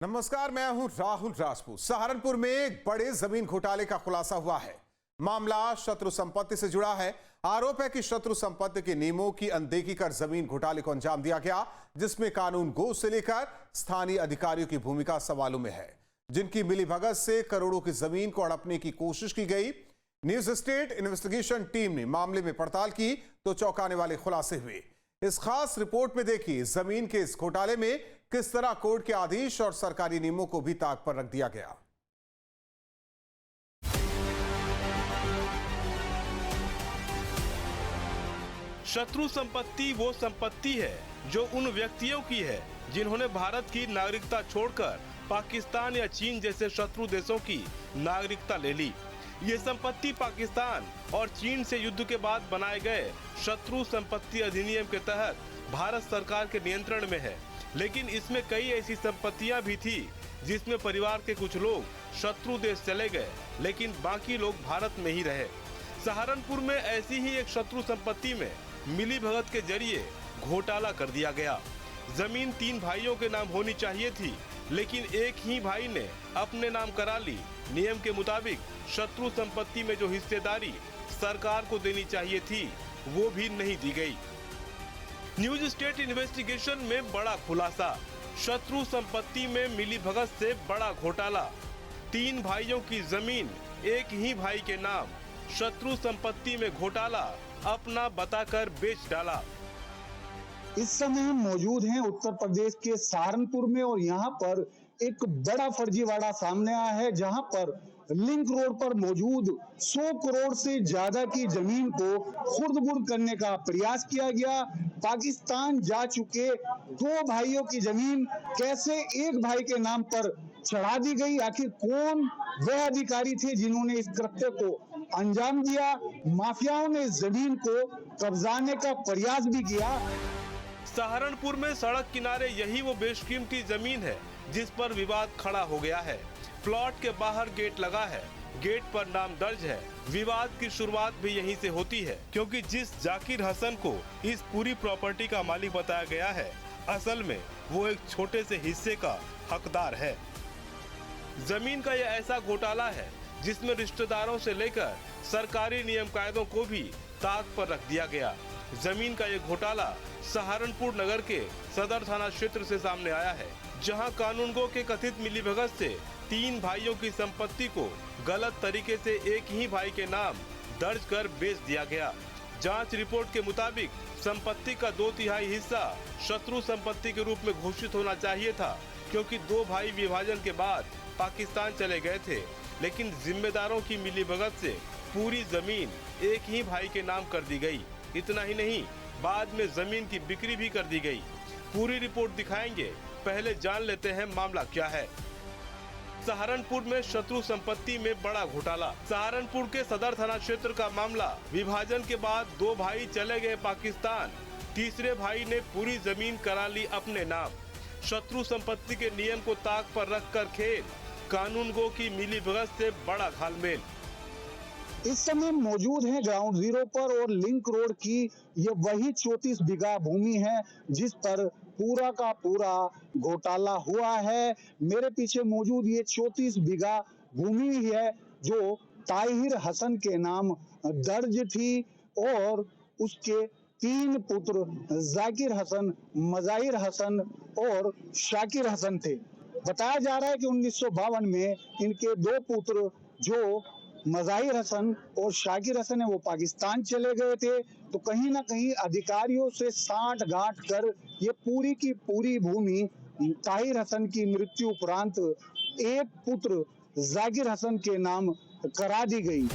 नमस्कार, मैं हूं राहुल राजपूत। सहारनपुर में एक बड़े जमीन घोटाले का खुलासा हुआ है। मामला शत्रु संपत्ति से जुड़ा है। आरोप है कि शत्रु संपत्ति के नियमों की अनदेखी कर जमीन घोटाले को अंजाम दिया गया, जिसमें कानून गो से लेकर स्थानीय अधिकारियों की भूमिका सवालों में है, जिनकी मिलीभगत से करोड़ों की जमीन को हड़पने की कोशिश की गई। न्यूज स्टेट इन्वेस्टिगेशन टीम ने मामले में पड़ताल की तो चौंकाने वाले खुलासे हुए। इस खास रिपोर्ट में देखिए जमीन के इस घोटाले में किस तरह कोर्ट के आदेश और सरकारी नियमों को भी ताक पर रख दिया गया। शत्रु संपत्ति वो संपत्ति है जो उन व्यक्तियों की है जिन्होंने भारत की नागरिकता छोड़कर पाकिस्तान या चीन जैसे शत्रु देशों की नागरिकता ले ली। ये संपत्ति पाकिस्तान और चीन से युद्ध के बाद बनाए गए शत्रु संपत्ति अधिनियम के तहत भारत सरकार के नियंत्रण में है, लेकिन इसमें कई ऐसी संपत्तियां भी थी जिसमें परिवार के कुछ लोग शत्रु देश चले गए, लेकिन बाकी लोग भारत में ही रहे। सहारनपुर में ऐसी ही एक शत्रु संपत्ति में मिली भगत के जरिए घोटाला कर दिया गया। जमीन 3 भाइयों के नाम होनी चाहिए थी, लेकिन एक ही भाई ने अपने नाम करा ली। नियम के मुताबिक शत्रु संपत्ति में जो हिस्सेदारी सरकार को देनी चाहिए थी, वो भी नहीं दी गई। न्यूज स्टेट इन्वेस्टिगेशन में बड़ा खुलासा। शत्रु संपत्ति में मिली भगत से बड़ा घोटाला। 3 भाइयों की जमीन एक ही भाई के नाम। शत्रु संपत्ति में घोटाला अपना बताकर बेच डाला। इस समय हम मौजूद हैं उत्तर प्रदेश के सहारनपुर में और यहाँ पर एक बड़ा फर्जीवाड़ा सामने आया है, जहाँ पर लिंक रोड पर मौजूद 100 करोड़ से ज्यादा की जमीन को खुर्द-बुर्द करने का प्रयास किया गया। पाकिस्तान जा चुके 2 भाइयों की जमीन कैसे एक भाई के नाम पर चढ़ा दी गई? आखिर कौन वह अधिकारी थे जिन्होंने इस कृत्य को अंजाम दिया? माफियाओं ने इस जमीन को कब्जाने का प्रयास भी किया। सहारनपुर में सड़क किनारे यही वो बेशकीमती जमीन है जिस पर विवाद खड़ा हो गया है। प्लॉट के बाहर गेट लगा है, गेट पर नाम दर्ज है। विवाद की शुरुआत भी यहीं से होती है, क्योंकि जिस जाकिर हसन को इस पूरी प्रॉपर्टी का मालिक बताया गया है, असल में वो एक छोटे से हिस्से का हकदार है। जमीन का यह ऐसा घोटाला है जिसमें रिश्तेदारों से लेकर सरकारी नियम कायदों को भी ताक पर रख दिया गया। जमीन का ये घोटाला सहारनपुर नगर के सदर थाना क्षेत्र से सामने आया है, जहां कानूनगो के कथित मिलीभगत से 3 भाइयों की संपत्ति को गलत तरीके से एक ही भाई के नाम दर्ज कर बेच दिया गया। जांच रिपोर्ट के मुताबिक संपत्ति का 2/3 हिस्सा शत्रु संपत्ति के रूप में घोषित होना चाहिए था, क्योंकि 2 भाई विभाजन के बाद पाकिस्तान चले गए थे, लेकिन जिम्मेदारों की मिलीभगत से पूरी जमीन एक ही भाई के नाम कर दी गई। इतना ही नहीं, बाद में जमीन की बिक्री भी कर दी गई। पूरी रिपोर्ट दिखाएंगे, पहले जान लेते हैं मामला क्या है। सहारनपुर में शत्रु संपत्ति में बड़ा घोटाला। सहारनपुर के सदर थाना क्षेत्र का मामला। विभाजन के बाद 2 भाई चले गए पाकिस्तान, तीसरे भाई ने पूरी जमीन करा ली अपने नाम। शत्रु संपत्ति के नियम को ताक पर रखकर खेल, कानूनगो की मिलीभगत से बड़ा घालमेल। इस समय मौजूद है ग्राउंड जीरो पर और लिंक रोड की ये वही 34 बीघा भूमि है जिस पर पूरा का पूरा घोटाला हुआ है। मेरे पीछे मौजूद ये 34 बीघा भूमि है जो ताहिर हसन के नाम दर्ज थी और उसके 3 पुत्र जाकिर हसन, मजाहिर हसन और शाकिर हसन थे। बताया जा रहा है कि 1952 में इनके 2 पुत्र जो मजाहिर हसन और शाकिर हसन है वो पाकिस्तान चले गए थे, तो कहीं ना कहीं अधिकारियों से साठ गांठ कर ये पूरी की पूरी भूमि ताहिर हसन की मृत्यु उपरांत एक पुत्र जाकिर हसन के नाम करा दी गई।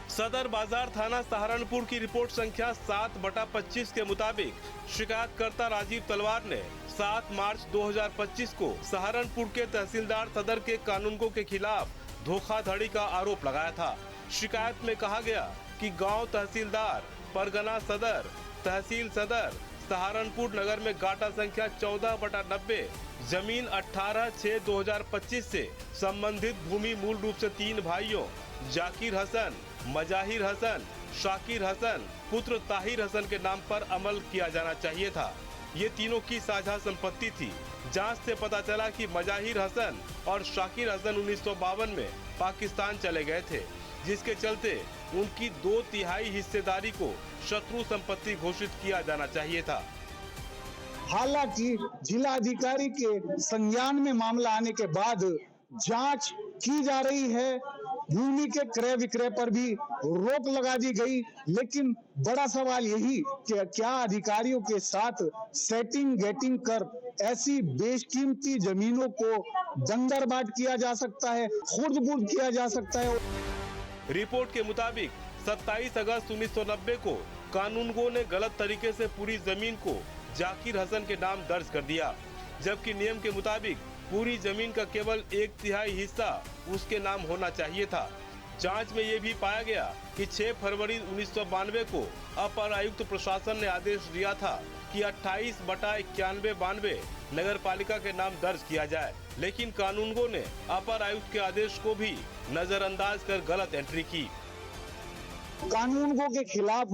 सदर बाजार थाना सहारनपुर की रिपोर्ट संख्या 7/25 के मुताबिक शिकायतकर्ता राजीव तलवार ने 7 मार्च 2025 को सहारनपुर के तहसीलदार सदर के कानूनगो के खिलाफ धोखाधड़ी का आरोप लगाया था। शिकायत में कहा गया कि गांव तहसीलदार, परगना सदर, तहसील सदर, सहारनपुर नगर में गाटा संख्या 14/90 जमीन 18/6/2025 से संबंधित भूमि मूल रूप से 3 भाइयों जाकिर हसन, मजाहिर हसन, शाकिर हसन, पुत्र ताहिर हसन के नाम पर अमल किया जाना चाहिए था। ये तीनों की साझा संपत्ति थी। जांच से पता चला कि मजाहिर हसन और शाकिर हसन 1952 में पाकिस्तान चले गए थे, जिसके चलते उनकी 2/3 हिस्सेदारी को शत्रु संपत्ति घोषित किया जाना चाहिए था। हालांकि जिलाधिकारी के संज्ञान में मामला आने के बाद जांच की जा रही है। भूमि के क्रय विक्रय पर भी रोक लगा दी गई, लेकिन बड़ा सवाल यही कि क्या अधिकारियों के साथ सेटिंग गेटिंग कर ऐसी बेशकीमती जमीनों को दंदरबाट किया जा सकता है, खुर्द-बुर्द किया जा सकता है। रिपोर्ट के मुताबिक 27 अगस्त 1990 को कानूनगो ने गलत तरीके से पूरी जमीन को जाकिर हसन के नाम दर्ज कर दिया, जबकि नियम के मुताबिक पूरी जमीन का केवल 1/3 हिस्सा उसके नाम होना चाहिए था। जांच में ये भी पाया गया कि 6 फरवरी 1992 को अपर आयुक्त प्रशासन ने आदेश दिया था कि 28/91-92 नगर पालिका के नाम दर्ज किया जाए, लेकिन कानूनगो ने अपर आयुक्त के आदेश को भी नजरअंदाज कर गलत एंट्री की। कानूनगो के खिलाफ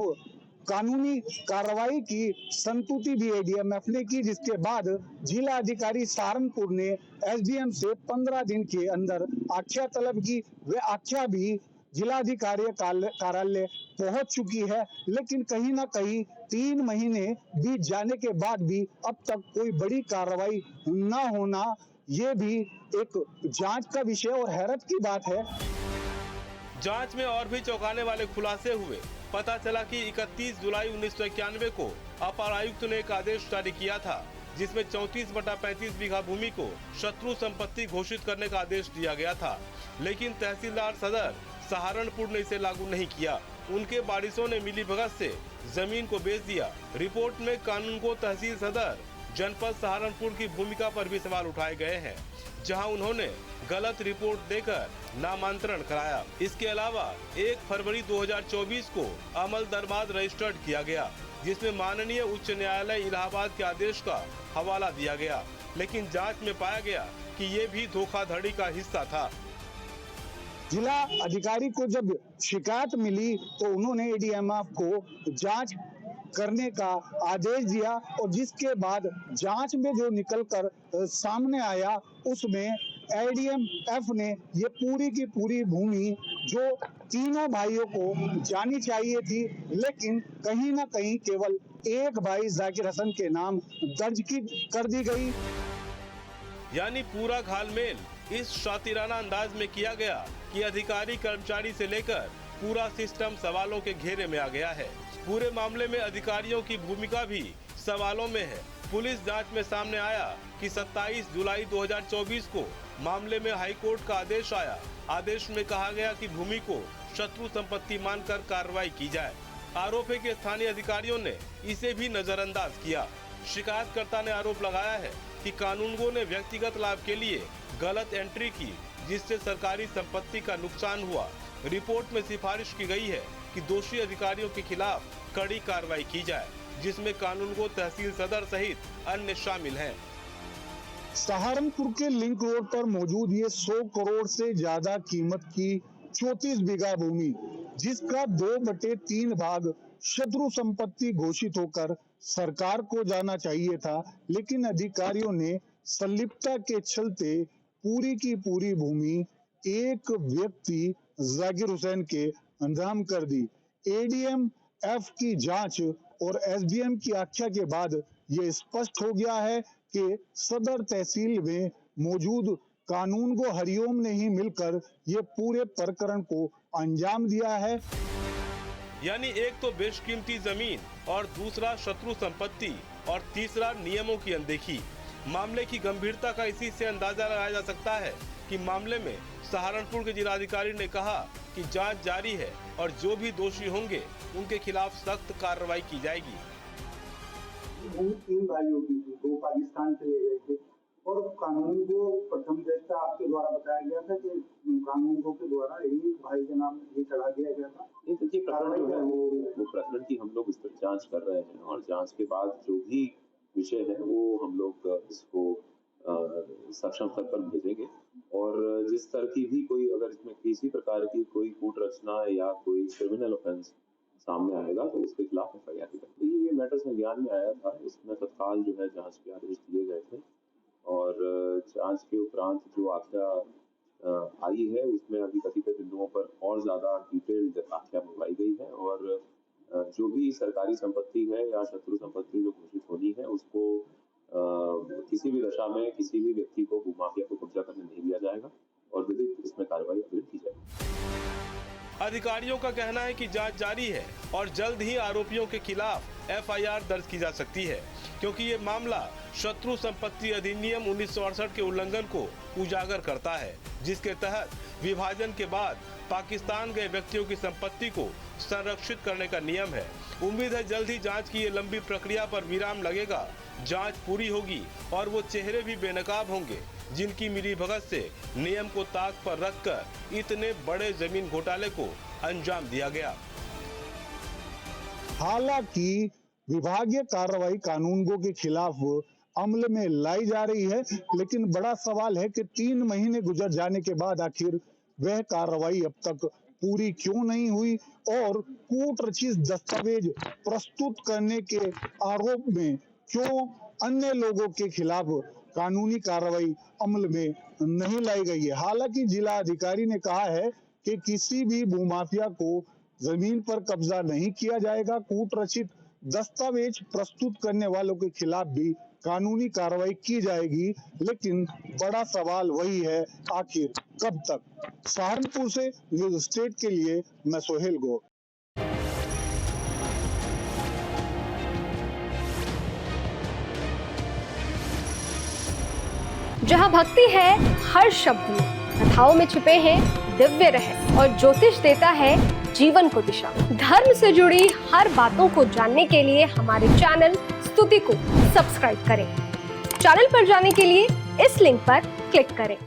कानूनी कार्रवाई की संतुति भी एडीएमएफ ने की, जिसके बाद जिला अधिकारी सहारनपुर ने एसडीएम से 15 दिन के अंदर आख्या तलब की। वे आख्या भी जिलाधिकारी कार्यालय पहुंच चुकी है, लेकिन कहीं ना कहीं 3 महीने बीत जाने के बाद भी अब तक कोई बड़ी कार्रवाई न होना, ये भी एक जांच का विषय और हैरत की बात है। जांच में और भी चौंकाने वाले खुलासे हुए। पता चला कि 31 जुलाई 1991 को अपर आयुक्त ने एक आदेश जारी किया था, जिसमें 34/35 बीघा भूमि को शत्रु संपत्ति घोषित करने का आदेश दिया गया था, लेकिन तहसीलदार सदर सहारनपुर ने इसे लागू नहीं किया। उनके वारिसों ने मिलीभगत से जमीन को बेच दिया। रिपोर्ट में कानूनगो तहसील सदर जनपद सहारनपुर की भूमिका पर भी सवाल उठाए गए हैं, जहां उन्होंने गलत रिपोर्ट देकर नामांतरण कराया। इसके अलावा 1 फरवरी 2024 को अमल दरमाद रजिस्टर्ड किया गया, जिसमें माननीय उच्च न्यायालय इलाहाबाद के आदेश का हवाला दिया गया, लेकिन जांच में पाया गया कि ये भी धोखाधड़ी का हिस्सा था। जिला अधिकारी को जब शिकायत मिली तो उन्होंने एडीएमएफ को जांच करने का आदेश दिया, और जिसके बाद जांच में जो निकलकर सामने आया उसमें एडीएमएफ ने ये पूरी की पूरी भूमि जो तीनों भाइयों को जानी चाहिए थी, लेकिन कहीं ना कहीं केवल एक भाई जाकिर हसन के नाम दर्ज कर दी गई। यानी पूरा घालमेल इस शातिराना अंदाज में किया गया कि अधिकारी कर्मचारी से लेकर पूरा सिस्टम सवालों के घेरे में आ गया है। पूरे मामले में अधिकारियों की भूमिका भी सवालों में है। पुलिस जांच में सामने आया कि 27 जुलाई 2024 को मामले में हाईकोर्ट का आदेश आया। आदेश में कहा गया कि भूमि को शत्रु संपत्ति मानकर कार्रवाई की जाए। आरोप है कि स्थानीय अधिकारियों ने इसे भी नजरअंदाज किया। शिकायतकर्ता ने आरोप लगाया है कि कानूनगो ने व्यक्तिगत लाभ के लिए गलत एंट्री की, जिससे सरकारी संपत्ति का नुकसान हुआ। रिपोर्ट में सिफारिश की गई है कि दोषी अधिकारियों के खिलाफ कड़ी कार्रवाई की जाए, जिसमें कानूनगो तहसील सदर सहित अन्य शामिल हैं। सहारनपुर के लिंक रोड पर मौजूद ये 100 करोड़ से ज्यादा कीमत की 34 बीघा भूमि, जिसका 2/3 भाग शत्रु संपत्ति घोषित होकर सरकार को जाना चाहिए था, लेकिन अधिकारियों ने संलिप्तता के चलते पूरी की पूरी भूमि एक व्यक्ति जाकिर हुसैन के नाम कर दी। एडीएमएफ की जांच और एसडीएम की आख्या के बाद ये स्पष्ट हो गया है कि सदर तहसील में मौजूद कानूनगो हरिओम ने ही मिलकर ये पूरे प्रकरण को अंजाम दिया है। यानी एक तो बेशकीमती जमीन और दूसरा शत्रु संपत्ति और तीसरा नियमों की अनदेखी। मामले की गंभीरता का इसी से अंदाजा लगाया जा सकता है कि मामले में सहारनपुर के जिलाधिकारी ने कहा कि जांच जारी है और जो भी दोषी होंगे उनके खिलाफ सख्त कार्रवाई की जाएगी। 3 भाइयों की 2 पाकिस्तान चले गए थे और कानूनगो प्रथम दृष्टया आपके द्वारा बताया गया था कि कानूनगो के द्वारा एक भाई के नाम ये चढ़ा दिया गया था। देखिए कार्रवाई है वो प्रकरण की हम लोग इस पर जांच कर रहे हैं और जांच के बाद जो भी विषय है वो हम लोग इसको सक्षम स्तर पर भेजेंगे और जिस तरह की भी कोई अगर इसमें किसी प्रकार की कोई कूट रचना या कोई क्रिमिनल ऑफेंस सामने आएगा तो उसके खिलाफ एफआईआर की जाएगी। ये मैटर संज्ञान में आया था, इसमें तत्काल जो है जांच के आदेश दिए गए थे और जांच के उपरांत जो आख्या आई है उसमें अभी कथित बिंदुओं पर और ज्यादा डिटेल्ड आख्या मंगवाई गई है और जो भी सरकारी संपत्ति है या शत्रु संपत्ति जो घोषित होनी है उसको किसी भी दशा में किसी भी व्यक्ति को भूमाफिया को कब्जा करने नहीं दिया जाएगा और विधिक इसमें कार्रवाई अभी की जाएगी। अधिकारियों का कहना है कि जांच जारी है और जल्द ही आरोपियों के खिलाफ एफआईआर दर्ज की जा सकती है, क्योंकि ये मामला शत्रु संपत्ति अधिनियम 1968 के उल्लंघन को उजागर करता है, जिसके तहत विभाजन के बाद पाकिस्तान गए व्यक्तियों की संपत्ति को संरक्षित करने का नियम है। उम्मीद है जल्द ही जांच की ये लंबी प्रक्रिया पर विराम लगेगा, जांच पूरी होगी और वो चेहरे भी बेनकाब होंगे जिनकी मिलीभगत से नियम को ताक पर रखकर इतने बड़े जमीन घोटाले को अंजाम दिया गया। हालांकि विभागीय कार्रवाई कानूनगो के खिलाफ अमल में लाई जा रही है, लेकिन बड़ा सवाल है कि 3 महीने गुजर जाने के बाद आखिर वह कार्रवाई अब तक पूरी क्यों नहीं हुई और कूट रचित दस्तावेज प्रस्तुत करने के आरोप में क्यों अन्य लोगों के खिलाफ कानूनी कार्रवाई अमल में नहीं लाई गई है। हालांकि जिला अधिकारी ने कहा है कि किसी भी भूमाफिया को जमीन पर कब्जा नहीं किया जाएगा। कूट रचित दस्तावेज प्रस्तुत करने वालों के खिलाफ भी कानूनी कार्रवाई की जाएगी, लेकिन बड़ा सवाल वही है, आखिर कब तक। सहारनपुर से न्यूज स्टेट के लिए मैं सोहेल गौर। जहाँ भक्ति है हर शब्द में, कथाओं में छुपे हैं दिव्य रहस्य और ज्योतिष देता है जीवन को दिशा। धर्म से जुड़ी हर बातों को जानने के लिए हमारे चैनल स्तुति को सब्सक्राइब करें। चैनल पर जाने के लिए इस लिंक पर क्लिक करें।